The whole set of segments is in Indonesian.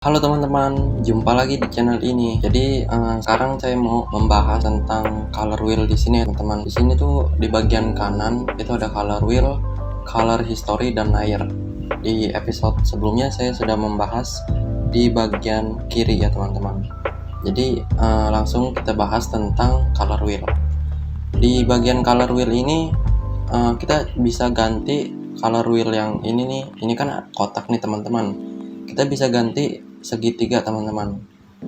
Halo teman-teman, jumpa lagi di channel ini. Jadi sekarang saya mau membahas tentang color wheel di sini, teman-teman. Di sini tuh di bagian kanan itu ada color wheel, color history dan layer. Di episode sebelumnya saya sudah membahas di bagian kiri ya teman-teman. Jadi langsung kita bahas tentang color wheel. Di bagian color wheel ini kita bisa ganti color wheel yang ini nih. Ini kan kotak nih teman-teman. Kita bisa ganti segitiga teman-teman.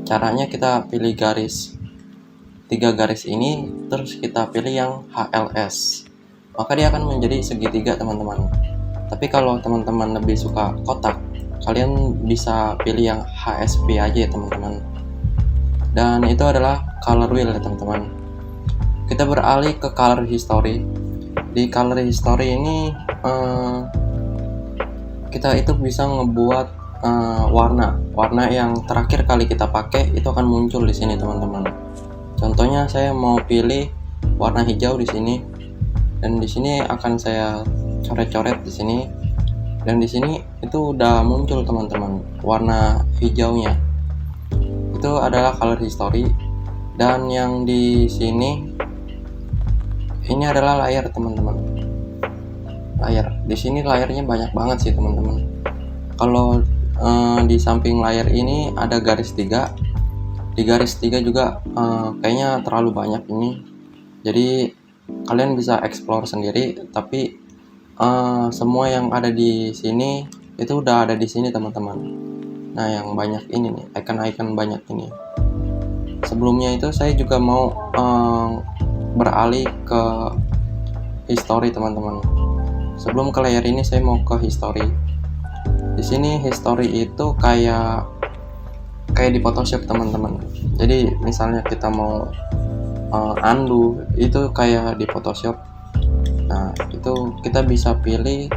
Caranya kita pilih garis 3 garis ini, terus kita pilih yang HLS, maka dia akan menjadi segitiga teman-teman. Tapi kalau teman-teman lebih suka kotak, kalian bisa pilih yang HSP aja ya teman-teman. Dan itu adalah color wheel ya teman-teman. Kita beralih ke color history. Di color history ini kita itu bisa ngebuat warna yang terakhir kali kita pakai itu akan muncul di sini teman-teman. Contohnya saya mau pilih warna hijau di sini, dan di sini akan saya coret-coret di sini, dan di sini itu udah muncul teman-teman warna hijaunya. Itu adalah color history. Dan yang di sini ini adalah layer teman-teman. Layer di sini layarnya banyak banget sih teman-teman. Kalau di samping layar ini ada garis 3. Di garis 3 juga kayaknya terlalu banyak ini. Jadi kalian bisa explore sendiri, tapi semua yang ada di sini itu udah ada di sini teman-teman. Nah, yang banyak ini nih, icon-icon banyak ini. Sebelumnya itu saya juga mau beralih ke history teman-teman. Sebelum ke layer ini saya mau ke history. Di sini history itu kayak di Photoshop teman-teman. Jadi misalnya kita mau undo, itu kayak di Photoshop. Nah, itu kita bisa pilih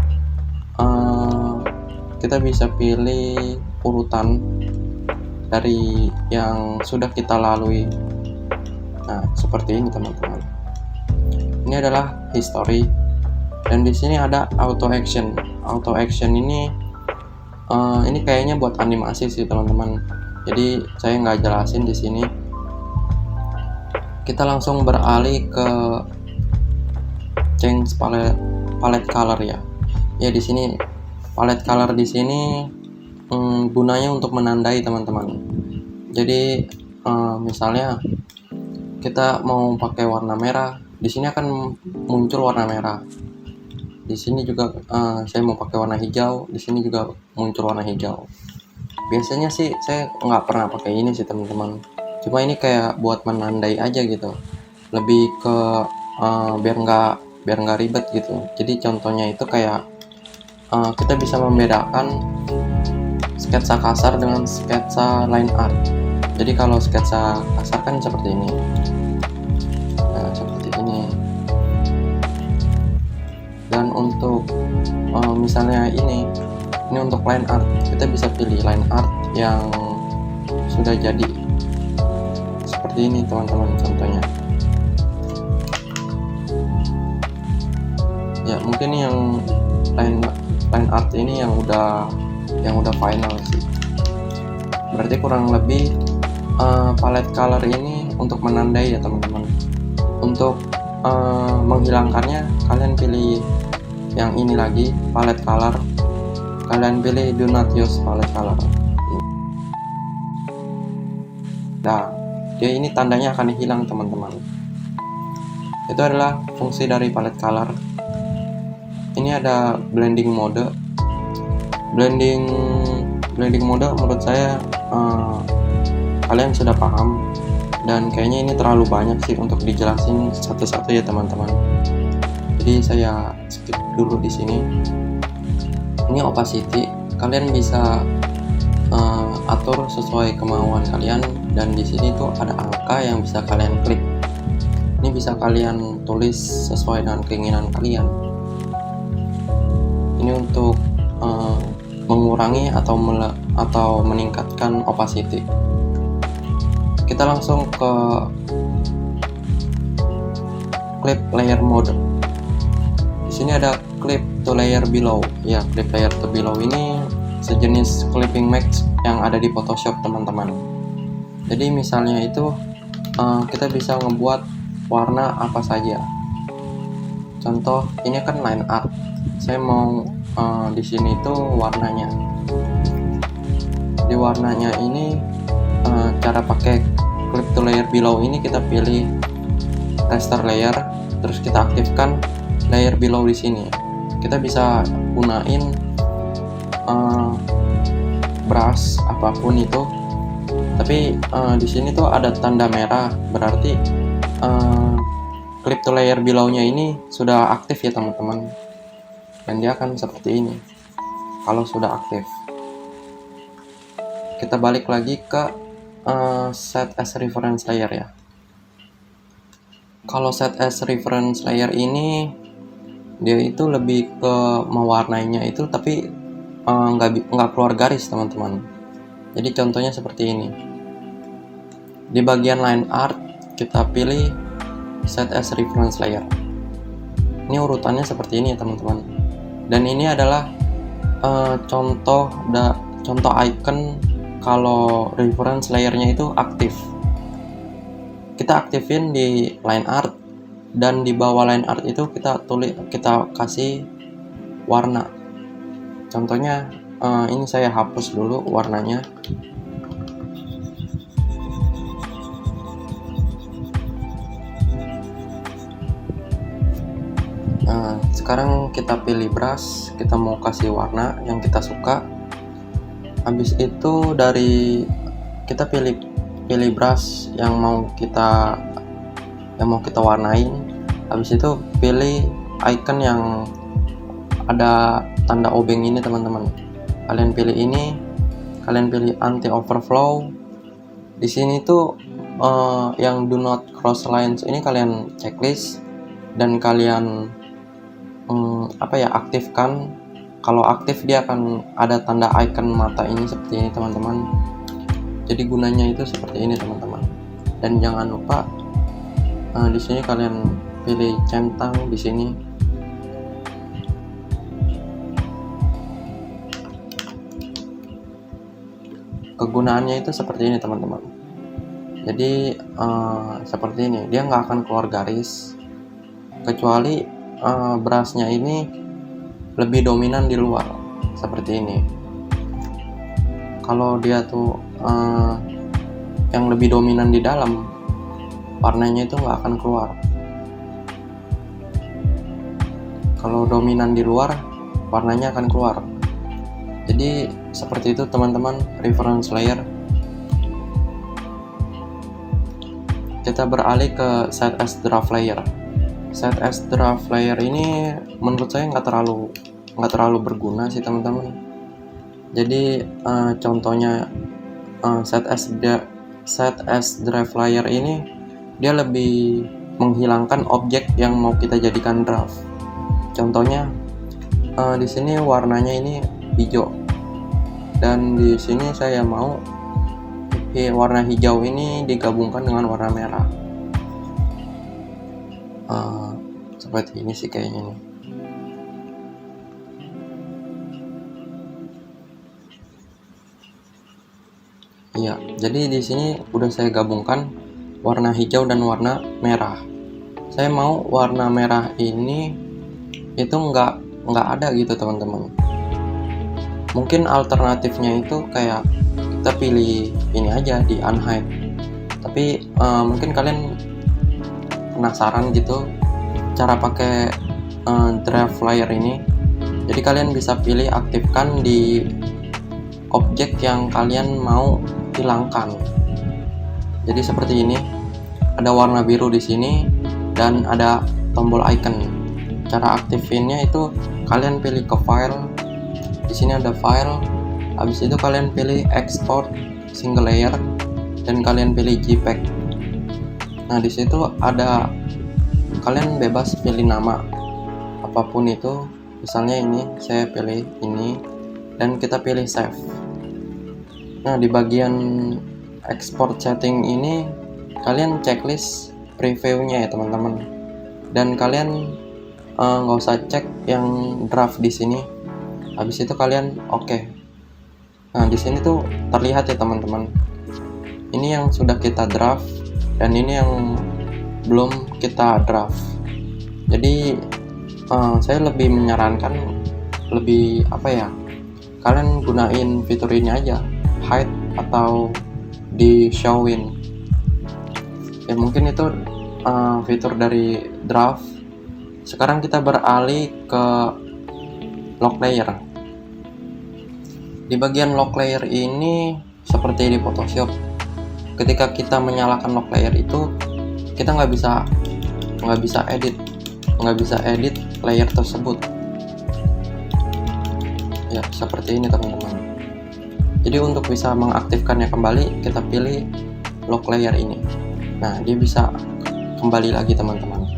urutan dari yang sudah kita lalui. Nah, seperti ini teman-teman. Ini adalah history. Dan di sini ada auto action. Auto action ini kayaknya buat animasi sih teman-teman. Jadi saya nggak jelasin di sini. Kita langsung beralih ke change palette color ya. Ya, di sini palette color di sini gunanya untuk menandai teman-teman. Jadi misalnya kita mau pakai warna merah, di sini akan muncul warna merah. Di sini juga saya mau pakai warna hijau, di sini juga muncul warna hijau. Biasanya sih saya nggak pernah pakai ini sih teman-teman. Cuma ini kayak buat menandai aja gitu. Lebih ke biar nggak ribet gitu. Jadi contohnya itu kayak kita bisa membedakan sketsa kasar dengan sketsa line art. Jadi kalau sketsa kasar kan seperti ini. Nah, seperti ini. Dan untuk misalnya ini untuk line art, kita bisa pilih line art yang sudah jadi seperti ini teman-teman, contohnya ya. Mungkin yang line art ini yang udah final sih. Berarti kurang lebih palette color ini untuk menandai ya teman-teman. Untuk menghilangkannya kalian pilih yang ini lagi, palette color. Kalian pilih do not use palette color. Nah, dia ini tandanya akan hilang teman-teman. Itu adalah fungsi dari palette color. Ini ada blending mode. Blending mode menurut saya kalian sudah paham, dan kayaknya ini terlalu banyak sih untuk dijelasin satu-satu ya teman-teman. Jadi saya skip dulu di sini. Ini opacity, kalian bisa atur sesuai kemauan kalian, dan di sini tuh ada angka yang bisa kalian klik. Ini bisa kalian tulis sesuai dengan keinginan kalian. Ini untuk mengurangi atau meningkatkan opacity. Kita langsung ke clip layer mode. Di sini ada clip to layer below. Ya, clip layer to below ini sejenis clipping mask yang ada di Photoshop teman-teman. Jadi misalnya itu kita bisa ngebuat warna apa saja. Contoh ini kan line art, saya mau di sini itu warnanya. Di warnanya ini cara pakai clip to layer below ini, kita pilih raster layer, terus kita aktifkan layer below di sini. Kita bisa gunain brush apapun itu, tapi di sini tuh ada tanda merah, berarti clip to layer below-nya ini sudah aktif ya teman-teman, dan dia akan seperti ini kalau sudah aktif. Kita balik lagi ke set as reference layer ya. Kalau set as reference layer ini dia itu lebih ke mewarnainya itu, tapi nggak keluar garis teman-teman. Jadi contohnya seperti ini. Di bagian line art kita pilih set as reference layer. Ini urutannya seperti ini ya teman-teman. Dan ini adalah contoh icon kalau reference layernya itu aktif. Kita aktifin di line art, dan di bawah line art itu kita kasih warna. Contohnya ini saya hapus dulu warnanya. Sekarang kita pilih brush, kita mau kasih warna yang kita suka. Habis itu kita pilih brush yang mau kita warnain. Habis itu pilih icon yang ada tanda obeng ini teman-teman. Kalian pilih ini, kalian pilih anti overflow. Di sini tuh yang do not cross lines ini kalian checklist dan kalian aktifkan. Kalau aktif dia akan ada tanda icon mata ini seperti ini teman-teman. Jadi gunanya itu seperti ini teman-teman. Dan jangan lupa di sini kalian pilih centang di sini. Kegunaannya itu seperti ini teman-teman. Jadi seperti ini, dia nggak akan keluar garis kecuali brushnya ini lebih dominan di luar seperti ini. Kalau dia tuh yang lebih dominan di dalam, warnanya itu nggak akan keluar. Kalau dominan di luar, warnanya akan keluar. Jadi seperti itu teman-teman reference layer. Kita beralih ke set as draft layer. Set as draft layer ini menurut saya nggak terlalu berguna sih teman-teman. Jadi contohnya set as draft layer ini dia lebih menghilangkan objek yang mau kita jadikan draft. Contohnya di sini warnanya ini hijau, dan di sini saya mau warna hijau ini digabungkan dengan warna merah. Seperti ini sih kayaknya nih. Iya, jadi di sini udah saya gabungkan warna hijau dan warna merah. Saya mau warna merah ini itu nggak ada gitu teman-teman. Mungkin alternatifnya itu kayak kita pilih ini aja di unhide. Tapi mungkin kalian penasaran gitu cara pakai draft layer ini. Jadi kalian bisa pilih aktifkan di objek yang kalian mau hilangkan. Jadi seperti ini, ada warna biru di sini dan ada tombol icon. Cara aktifinnya itu kalian pilih ke file. Di sini ada file. Habis itu kalian pilih export single layer dan kalian pilih JPEG. Nah, di situ ada, kalian bebas pilih nama apapun itu. Misalnya ini, saya pilih ini dan kita pilih save. Nah, di bagian export setting ini kalian checklist previewnya ya teman-teman, dan kalian nggak usah cek yang draft di sini. Habis itu kalian oke. Nah, di sini tuh terlihat ya teman-teman. Ini yang sudah kita draft dan ini yang belum kita draft. Jadi saya lebih menyarankan kalian gunain fitur ini aja, hide atau di showin. Ya mungkin itu fitur dari draft. Sekarang kita beralih ke lock layer. Di bagian lock layer ini seperti di Photoshop, ketika kita menyalakan lock layer itu kita nggak bisa edit layer tersebut. Ya seperti ini teman-teman. Jadi untuk bisa mengaktifkannya kembali, kita pilih lock layer ini. Nah, dia bisa kembali lagi teman-teman.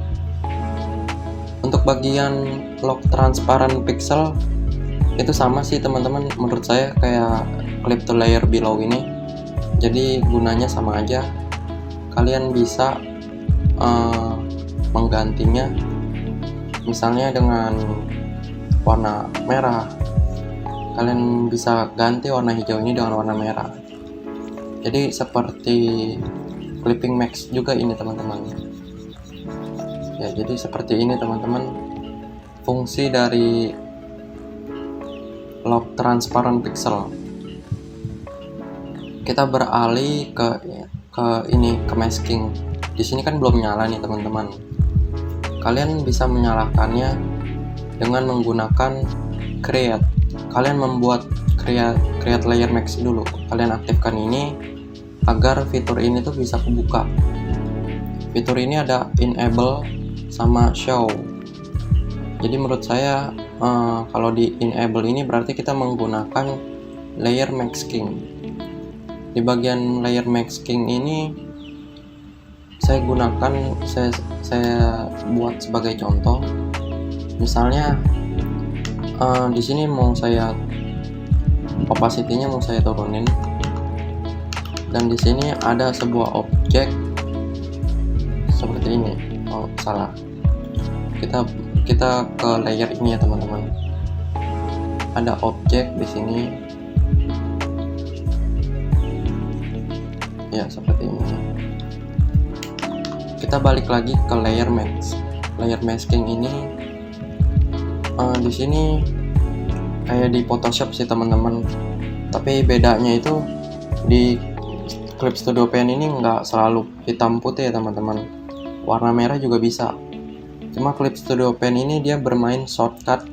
Untuk bagian lock transparent pixel itu sama sih teman-teman, menurut saya kayak clip to layer below ini. Jadi gunanya sama aja. Kalian bisa menggantinya misalnya dengan warna merah. Kalian bisa ganti warna hijau ini dengan warna merah. Jadi seperti clipping max juga ini teman-teman. Ya, jadi seperti ini teman-teman fungsi dari lock transparent pixel. Kita beralih ke masking. Di sini kan belum nyala nih teman-teman. Kalian bisa menyalakannya dengan menggunakan create. Kalian membuat create layer mask dulu. Kalian aktifkan ini agar fitur ini tuh bisa kebuka. Fitur ini ada enable sama show. Jadi menurut saya kalau di enable ini berarti kita menggunakan layer masking. Di bagian layer masking ini saya buat sebagai contoh. Misalnya di sini mau saya opacity-nya mau saya turunin, dan di sini ada sebuah objek seperti ini. Oh salah, kita ke layer ini ya teman-teman. Ada objek di sini ya seperti ini. Kita balik lagi ke layer masking ini. Di sini kayak di Photoshop sih teman-teman, tapi bedanya itu di Clip Studio Paint ini nggak selalu hitam putih ya teman-teman, warna merah juga bisa. Cuma Clip Studio Paint ini dia bermain shortcut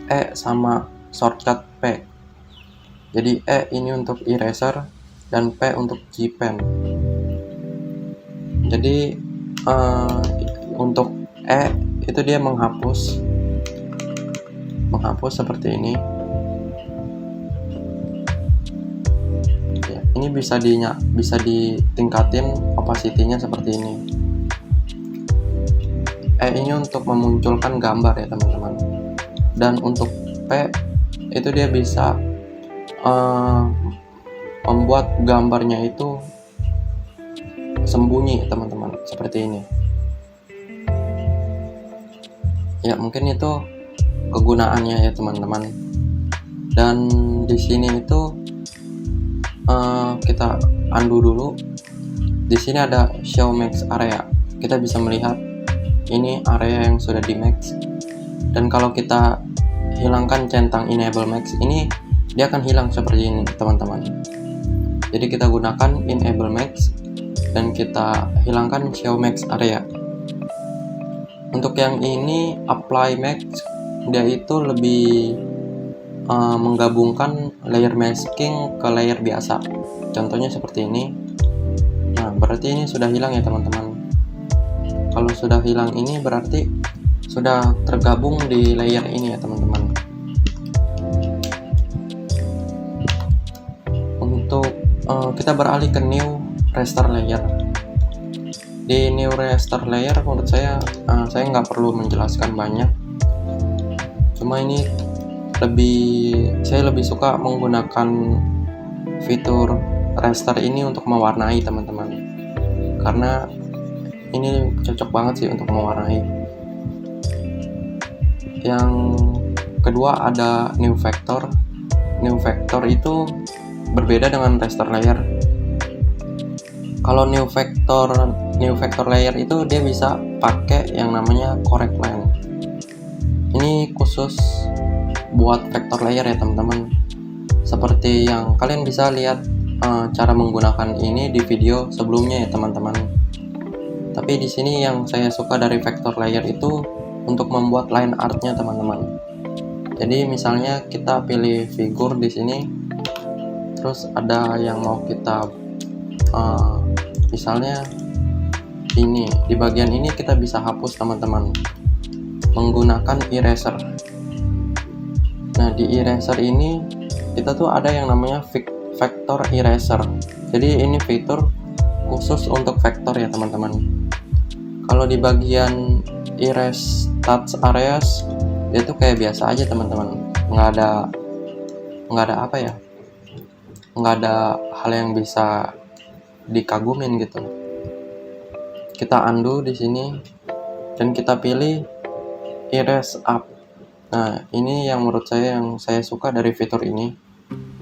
E sama shortcut P. Jadi E ini untuk eraser dan P untuk G Pen. Jadi untuk E itu dia menghapus seperti ini. Ya, ini bisa ditingkatin opacity-nya seperti ini. E ini untuk memunculkan gambar ya teman-teman. Dan untuk P itu dia bisa membuat gambarnya itu sembunyi teman-teman, seperti ini. Ya mungkin itu kegunaannya ya teman-teman. Dan di sini itu kita undo dulu. Di sini ada show max area. Kita bisa melihat ini area yang sudah di max. Dan kalau kita hilangkan centang enable max ini, dia akan hilang seperti ini teman-teman. Jadi kita gunakan enable max dan kita hilangkan show max area. Untuk yang ini apply max, dia itu lebih menggabungkan layer masking ke layer biasa. Contohnya seperti ini. Nah, berarti ini sudah hilang ya teman-teman. Kalau sudah hilang ini berarti sudah tergabung di layer ini ya teman-teman. Untuk kita beralih ke new raster layer. Di new raster layer menurut saya nggak perlu menjelaskan banyak. Cuma ini saya lebih suka menggunakan fitur raster ini untuk mewarnai teman-teman, karena ini cocok banget sih untuk mewarnai. Yang kedua ada new vector. New vector itu berbeda dengan raster layer. Kalau new vector layer itu dia bisa pakai yang namanya correct line. Ini khusus buat vector layer ya teman-teman. Seperti yang kalian bisa lihat cara menggunakan ini di video sebelumnya ya teman-teman. Tapi di sini yang saya suka dari vector layer itu untuk membuat line artnya teman-teman. Jadi misalnya kita pilih figur di sini, terus ada yang mau kita misalnya ini di bagian ini kita bisa hapus teman-teman menggunakan eraser. Nah di eraser ini kita tuh ada yang namanya vector eraser. Jadi ini fitur khusus untuk vektor ya teman-teman. Kalau di bagian erase touch areas dia tuh kayak biasa aja teman-teman, nggak ada apa ya, nggak ada hal yang bisa dikagumin gitu. Kita undo di sini dan kita pilih erase up. Nah ini yang menurut saya yang saya suka dari fitur ini,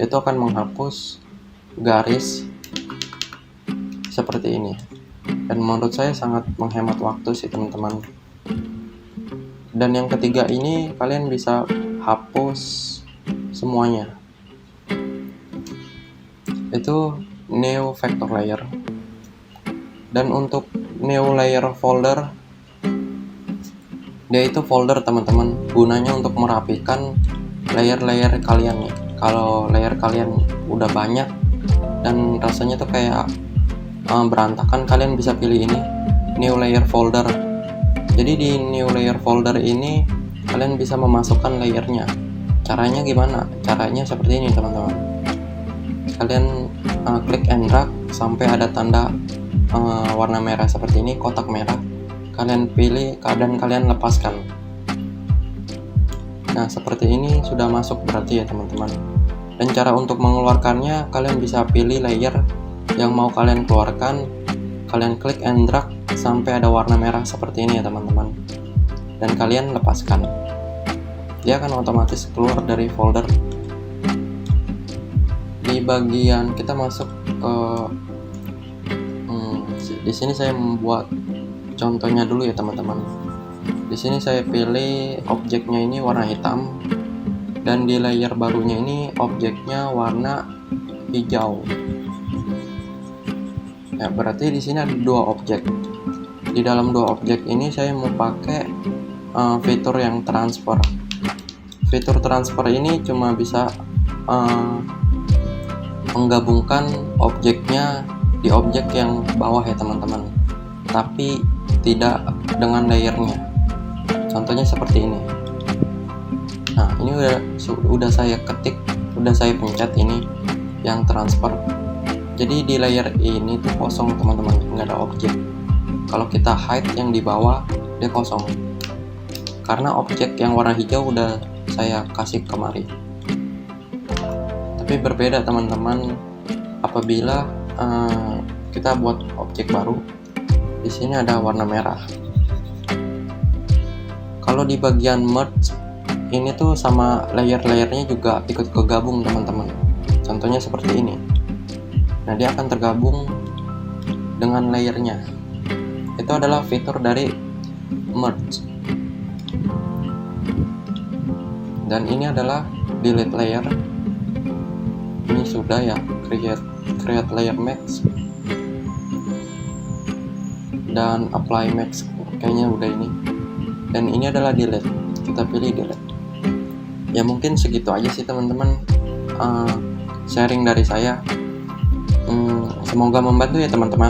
itu akan menghapus garis seperti ini, dan menurut saya sangat menghemat waktu sih teman-teman. Dan yang ketiga ini kalian bisa hapus semuanya, itu new vector layer. Dan untuk new layer folder, dia itu folder teman-teman, gunanya untuk merapikan layer-layer kalian nih. Kalau layer kalian udah banyak dan rasanya tuh kayak berantakan, kalian bisa pilih ini new layer folder. Jadi di new layer folder ini kalian bisa memasukkan layernya. Caranya gimana? Caranya seperti ini teman-teman. Kalian klik and drag sampai ada tanda warna merah seperti ini, kotak merah. Kalian pilih dan kalian lepaskan. Nah seperti ini sudah masuk berarti ya teman-teman. Dan cara untuk mengeluarkannya, kalian bisa pilih layer yang mau kalian keluarkan, kalian klik and drag sampai ada warna merah seperti ini ya teman-teman, dan kalian lepaskan. Dia akan otomatis keluar dari folder. Di bagian kita masuk ke di sini saya membuat contohnya dulu ya teman-teman. Di sini saya pilih objeknya ini warna hitam, dan di layer barunya ini objeknya warna hijau. Ya berarti di sini ada dua objek. Di dalam dua objek ini saya mau pakai fitur yang transfer. Fitur transfer ini cuma bisa menggabungkan objeknya di objek yang bawah ya teman-teman, tapi tidak dengan layernya. Contohnya seperti ini. Nah ini udah saya ketik, udah saya pencet ini yang transfer. Jadi di layer ini tuh kosong teman-teman, nggak ada objek. Kalau kita hide yang di bawah, dia kosong. Karena objek yang warna hijau udah saya kasih kemari. Tapi berbeda teman-teman apabila kita buat objek baru. Di sini ada warna merah. Kalau di bagian merge ini tuh sama layer-layernya juga ikut kegabung teman-teman. Contohnya seperti ini. Nah dia akan tergabung dengan layernya. Itu adalah fitur dari merge. Dan ini adalah delete layer. Ini sudah ya, create layer max dan apply max, kayaknya udah ini. Dan ini adalah delete, kita pilih delete. Ya mungkin segitu aja sih teman-teman sharing dari saya. Semoga membantu ya teman-teman.